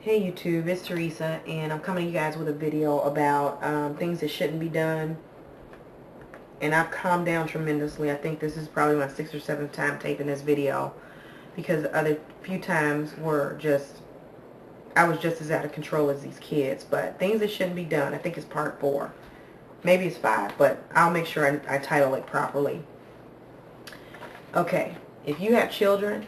Hey YouTube, it's Teresa, and I'm coming to you guys with a video about things that shouldn't be done. And I've calmed down tremendously. I think this is probably my 6th or 7th time taping this video, because the other few times were I was just as out of control as these kids. But things that shouldn't be done, I think it's part 4. Maybe it's 5, but I'll make sure I title it properly. Okay, if you have children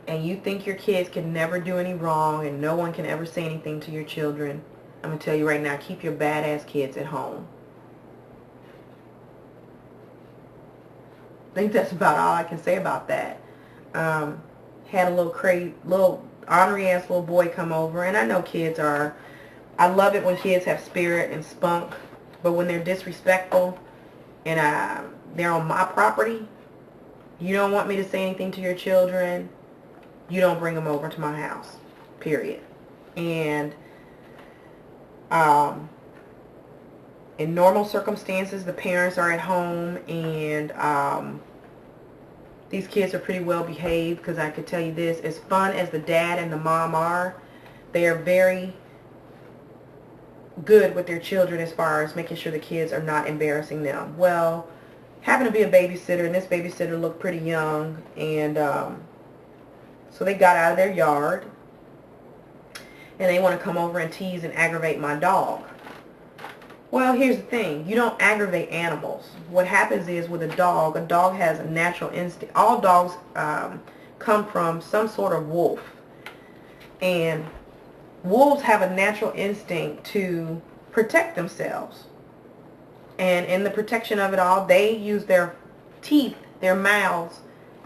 and you think your kids can never do any wrong and no one can ever say anything to your children, I'm going to tell you right now, keep your badass kids at home. I think that's about all I can say about that. Had a little ornery-ass little boy come over, and I know kids are, I love it when kids have spirit and spunk, but when they're disrespectful and they're on my property, you don't want me to say anything to your children, you don't bring them over to my house, period. And in normal circumstances, the parents are at home, and these kids are pretty well behaved, because I could tell you this, as fun as the dad and the mom are, they are very good with their children as far as making sure the kids are not embarrassing them. Well, happened to be a babysitter, and this babysitter looked pretty young, and so they got out of their yard, and they want to come over and tease and aggravate my dog. Well, here's the thing. You don't aggravate animals. What happens is, with a dog has a natural instinct. All dogs come from some sort of wolf. And wolves have a natural instinct to protect themselves. And in the protection of it all, they use their teeth, their mouths,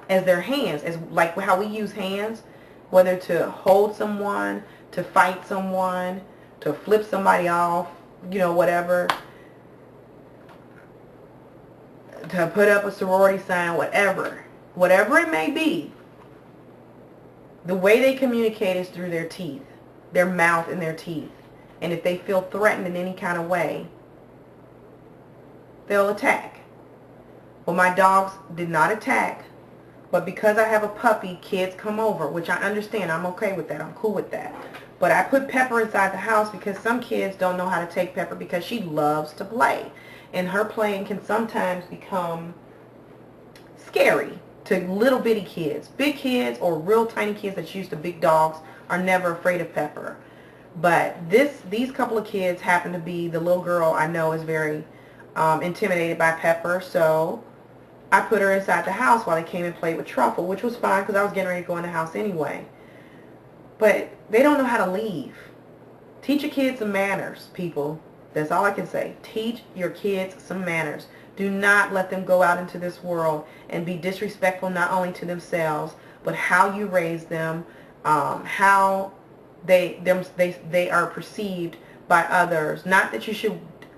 as their hands, as like how we use hands, whether to hold someone, to fight someone, to flip somebody off, you know, whatever, to put up a sorority sign, whatever it may be. The way they communicate is through their teeth, their mouth and their teeth. And if they feel threatened in any kind of way, they'll attack. Well, my dogs did not attack, but because I have a puppy, kids come over, which I understand. I'm okay with that. I'm cool with that. But I put Pepper inside the house because some kids don't know how to take Pepper, because she loves to play. And her playing can sometimes become scary to little bitty kids. Big kids or real tiny kids that's used to big dogs are never afraid of Pepper. But these couple of kids happen to be, the little girl I know is very intimidated by Pepper, so I put her inside the house while they came and played with Truffle, which was fine because I was getting ready to go in the house anyway. But they don't know how to leave. Teach your kids some manners, people. That's all I can say. Teach your kids some manners. Do not let them go out into this world and be disrespectful, not only to themselves, but how you raise them, how they are perceived by others. Not that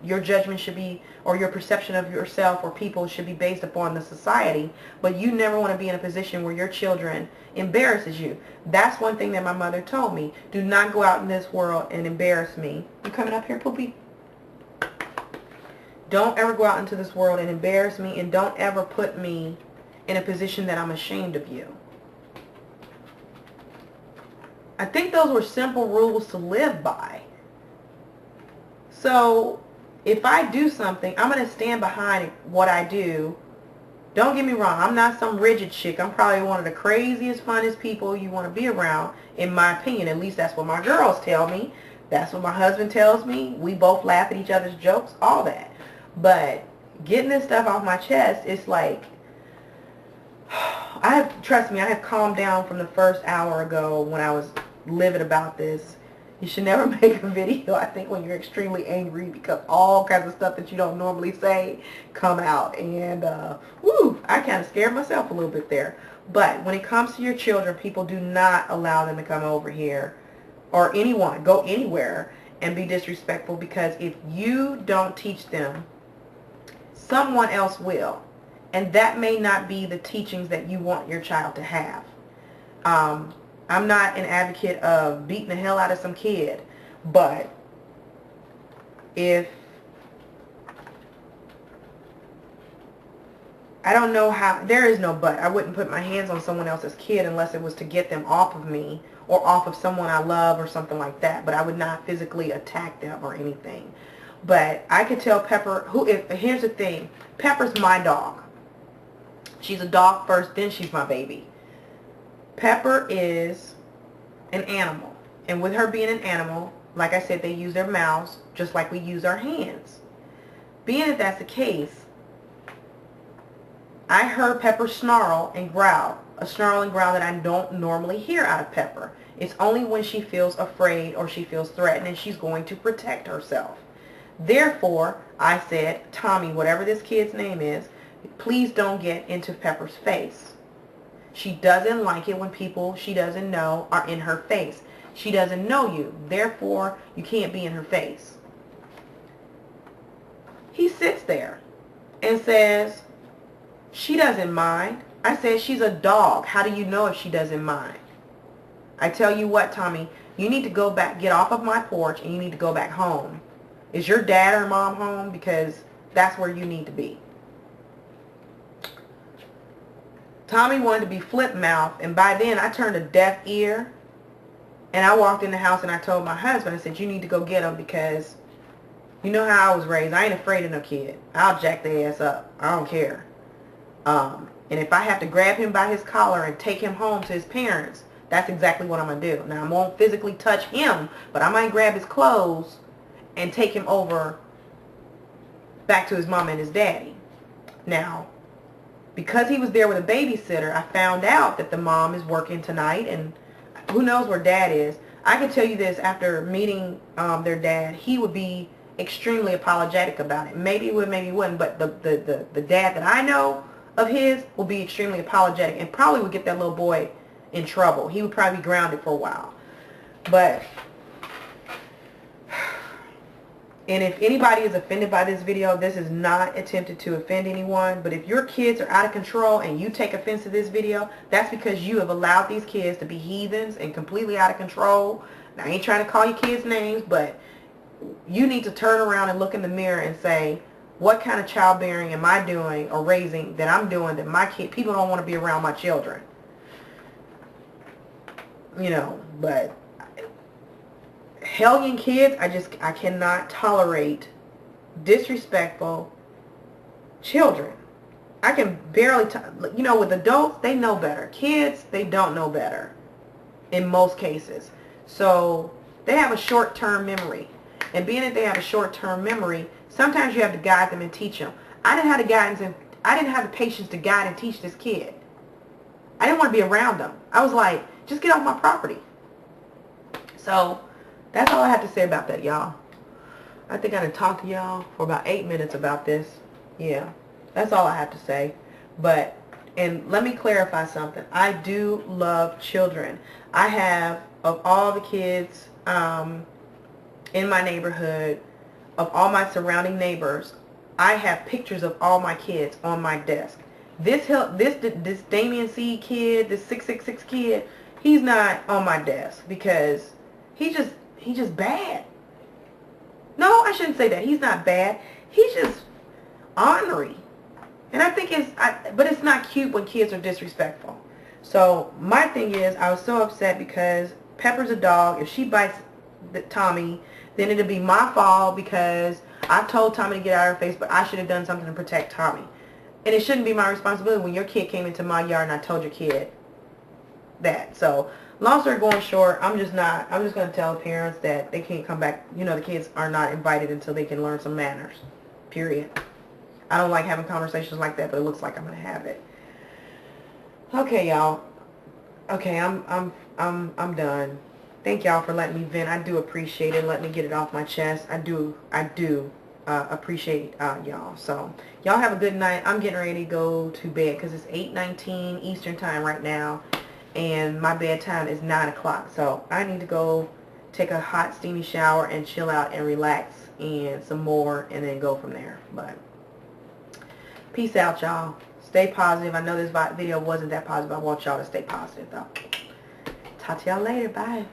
your judgment should be, or your perception of yourself or people should be based upon the society, but you never want to be in a position where your children embarrasses you. That's one thing that my mother told me. Do not go out in this world and embarrass me. You coming up here, Poopy? Don't ever go out into this world and embarrass me, and don't ever put me in a position that I'm ashamed of you. I think those were simple rules to live by. So if I do something, I'm going to stand behind what I do. Don't get me wrong, I'm not some rigid chick. I'm probably one of the craziest, funnest people you want to be around, in my opinion. At least that's what my girls tell me. That's what my husband tells me. We both laugh at each other's jokes, all that. But getting this stuff off my chest, it's like, trust me, I have calmed down from the first hour ago when I was livid about this. You should never make a video, I think, when you're extremely angry, because all kinds of stuff that you don't normally say come out. And, woo, I kind of scared myself a little bit there. But when it comes to your children, people, do not allow them to come over here, or anyone, go anywhere and be disrespectful, because if you don't teach them, someone else will. And that may not be the teachings that you want your child to have. I'm not an advocate of beating the hell out of some kid, but if I don't know how, there is no but. I wouldn't put my hands on someone else's kid unless it was to get them off of me or off of someone I love or something like that. But I would not physically attack them or anything. But I could tell Pepper, here's the thing, Pepper's my dog. She's a dog first, then she's my baby. Pepper is an animal. And with her being an animal, like I said, they use their mouths just like we use our hands. Being that that's the case, I heard Pepper snarl and growl, a snarl and growl that I don't normally hear out of Pepper. It's only when she feels afraid or she feels threatened and she's going to protect herself. Therefore, I said, Tommy, whatever this kid's name is, please don't get into Pepper's face. She doesn't like it when people she doesn't know are in her face. She doesn't know you. Therefore, you can't be in her face. He sits there and says, she doesn't mind. I said, she's a dog. How do you know if she doesn't mind? I tell you what, Tommy, you need to go back, get off of my porch, and you need to go back home. Is your dad or mom home? Because that's where you need to be. Tommy wanted to be flip-mouthed, and by then I turned a deaf ear, and I walked in the house and I told my husband, I said, you need to go get him because you know how I was raised. I ain't afraid of no kid. I'll jack their ass up. I don't care. And if I have to grab him by his collar and take him home to his parents, that's exactly what I'm going to do. Now, I won't physically touch him, but I might grab his clothes and take him over back to his mom and his daddy. Now, because he was there with a babysitter, I found out that the mom is working tonight, and who knows where dad is. I can tell you this, after meeting their dad, he would be extremely apologetic about it. Maybe he would, maybe he wouldn't, but the dad that I know of his will be extremely apologetic and probably would get that little boy in trouble. He would probably be grounded for a while. But, and if anybody is offended by this video, this is not attempted to offend anyone, but if your kids are out of control and you take offense to this video, that's because you have allowed these kids to be heathens and completely out of control. Now, I ain't trying to call your kids names, but you need to turn around and look in the mirror and say, what kind of childbearing am I doing or raising that I'm doing that my kid, people don't want to be around my children? You know, but hellion kids, I cannot tolerate disrespectful children. I can barely, you know, with adults, they know better. Kids, they don't know better in most cases. So they have a short-term memory. And being that they have a short-term memory, sometimes you have to guide them and teach them. I didn't have the guidance and I didn't have the patience to guide and teach this kid. I didn't want to be around them. I was like, just get off my property. So that's all I have to say about that, y'all. I think I done talked to y'all for about 8 minutes about this. Yeah, that's all I have to say. But, and let me clarify something. I do love children. I have, of all the kids in my neighborhood, of all my surrounding neighbors, I have pictures of all my kids on my desk. This Damien C kid, this 666 kid, he's not on my desk because he's just bad. No, I shouldn't say that. He's not bad. He's just ornery. And I think but it's not cute when kids are disrespectful. So my thing is, I was so upset because Pepper's a dog. If she bites Tommy, then it'll be my fault because I told Tommy to get out of her face, but I should have done something to protect Tommy. And it shouldn't be my responsibility when your kid came into my yard and I told your kid that. So, long story going short, I'm just going to tell parents that they can't come back. You know, the kids are not invited until they can learn some manners. Period. I don't like having conversations like that, but it looks like I'm going to have it. Okay, y'all. Okay, I'm done. Thank y'all for letting me vent. I do appreciate it. Let me get it off my chest. I do appreciate y'all. So y'all have a good night. I'm getting ready to go to bed because it's 8:19 Eastern time right now, and my bedtime is 9 o'clock. So I need to go take a hot steamy shower and chill out and relax and some more, and then go from there. But peace out, y'all. Stay positive. I know this video wasn't that positive. I want y'all to stay positive though. Talk to y'all later. Bye.